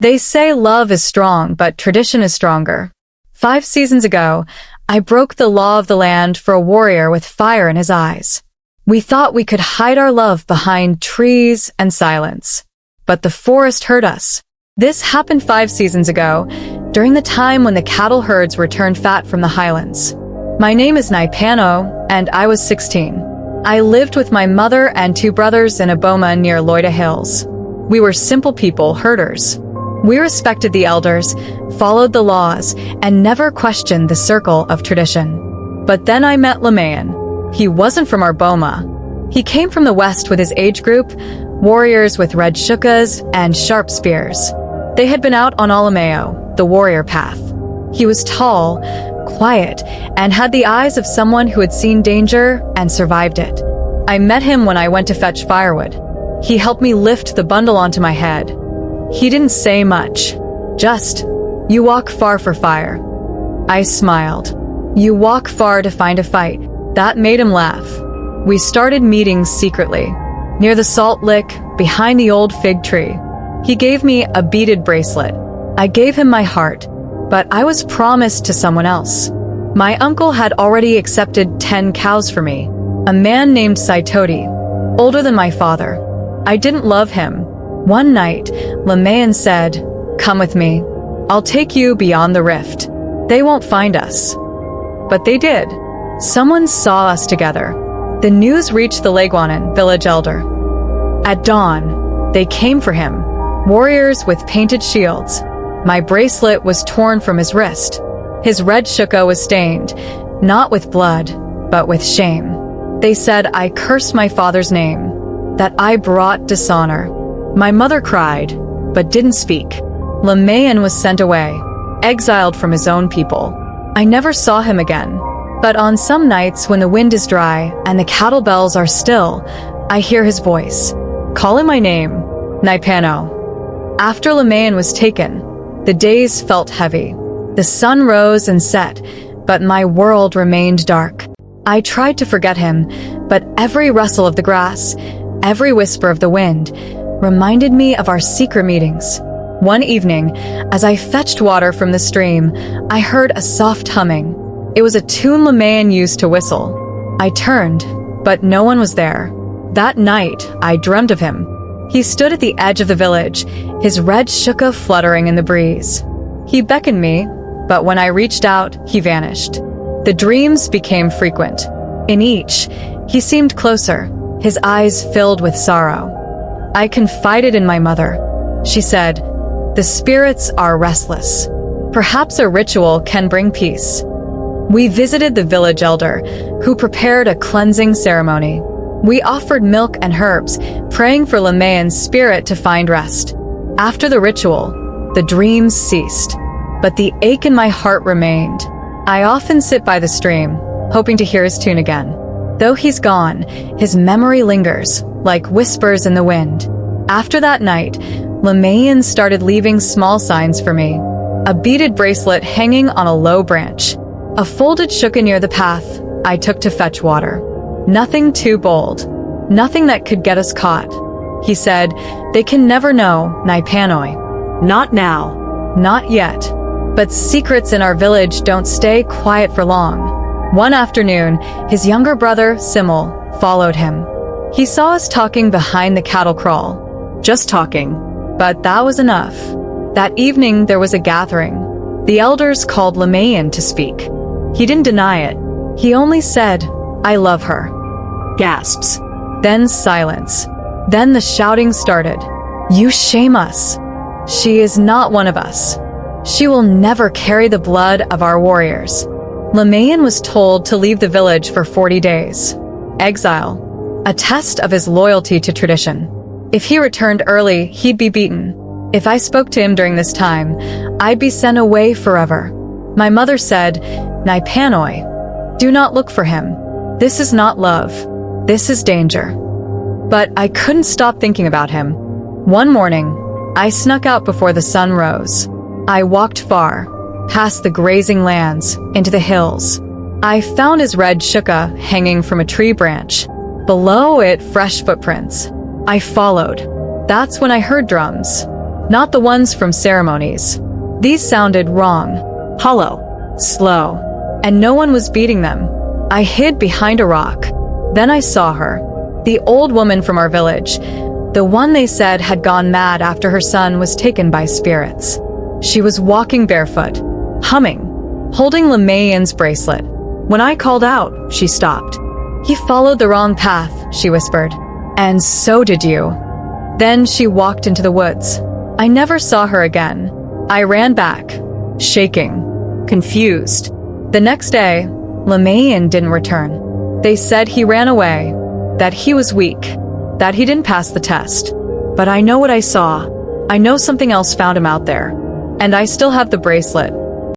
They say love is strong, but tradition is stronger. 5 seasons ago, I broke the law of the land for a warrior with fire in his eyes. We thought we could hide our love behind trees and silence. But the forest heard us. This happened 5 seasons ago, during the time when the cattle herds returned fat from the highlands. My name is Naipanoi, and I was 16. I lived with my mother and 2 brothers in a boma near Loita Hills. We were simple people, herders. We respected the elders, followed the laws, and never questioned the circle of tradition. But then I met Lemaiyan. He wasn't from our boma. He came from the west with his age group, warriors with red shukas and sharp spears. They had been out on Alamayo, the warrior path. He was tall, quiet, and had the eyes of someone who had seen danger and survived it. I met him when I went to fetch firewood. He helped me lift the bundle onto my head. He didn't say much. Just, "You walk far for fire." I smiled. "You walk far to find a fight." That made him laugh. We started meeting secretly, near the salt lick, behind the old fig tree. He gave me a beaded bracelet. I gave him my heart, but I was promised to someone else. My uncle had already accepted 10 cows for me, a man named Saitoti, older than my father. I didn't love him. One night, Lemaiyan said, "Come with me. I'll take you beyond the rift. They won't find us." But they did. Someone saw us together. The news reached the Leguanan village elder. At dawn, they came for him, warriors with painted shields. My bracelet was torn from his wrist. His red shuka was stained, not with blood, but with shame. They said I cursed my father's name, that I brought dishonor. My mother cried, but didn't speak. Lemaiyan was sent away, exiled from his own people. I never saw him again. But on some nights when the wind is dry and the cattle bells are still, I hear his voice, calling my name, Naipanoi. After Lemaiyan was taken, the days felt heavy. The sun rose and set, but my world remained dark. I tried to forget him, but every rustle of the grass, every whisper of the wind, reminded me of our secret meetings. One evening, as I fetched water from the stream, I heard a soft humming. It was a tune Lemaiyan used to whistle. I turned, but no one was there. That night, I dreamt of him. He stood at the edge of the village, his red shuka fluttering in the breeze. He beckoned me, but when I reached out, he vanished. The dreams became frequent. In each, he seemed closer, his eyes filled with sorrow. I confided in my mother. She said, "The spirits are restless. Perhaps a ritual can bring peace." We visited the village elder, who prepared a cleansing ceremony. We offered milk and herbs, praying for Lemaiyan's spirit to find rest. After the ritual, the dreams ceased, but the ache in my heart remained. I often sit by the stream, hoping to hear his tune again. Though he's gone, his memory lingers, like whispers in the wind. After that night, Lemaiyan started leaving small signs for me. A beaded bracelet hanging on a low branch. A folded shuka near the path I took to fetch water. Nothing too bold. Nothing that could get us caught. He said, "They can never know, Naipanoi." Not now. Not yet. But secrets in our village don't stay quiet for long. One afternoon, his younger brother, Simul, followed him. He saw us talking behind the cattle kraal. Just talking. But that was enough. That evening there was a gathering. The elders called Lemaiyan to speak. He didn't deny it. He only said, "I love her." Gasps. Then silence. Then the shouting started. "You shame us. She is not one of us. She will never carry the blood of our warriors." Lemaiyan was told to leave the village for 40 days. Exile. A test of his loyalty to tradition. If he returned early, he'd be beaten. If I spoke to him during this time, I'd be sent away forever. My mother said, "Naipanoi, do not look for him. This is not love. This is danger." But I couldn't stop thinking about him. One morning, I snuck out before the sun rose. I walked far, past the grazing lands, into the hills. I found his red shuka hanging from a tree branch. Below it, fresh footprints. I followed. That's when I heard drums. not the ones from ceremonies. These sounded wrong, hollow, slow, and no one was beating them. I hid behind a rock. Then I saw her, the old woman from our village, the one they said had gone mad after her son was taken by spirits. She was walking barefoot, humming, holding Lemaiyan's bracelet. When I called out, she stopped. "You followed the wrong path," she whispered. "And so did you." Then she walked into the woods. I never saw her again. I ran back, shaking, confused. The next day, Lemaiyan didn't return. They said he ran away, that he was weak, that he didn't pass the test. But I know what I saw. I know something else found him out there. And I still have the bracelet.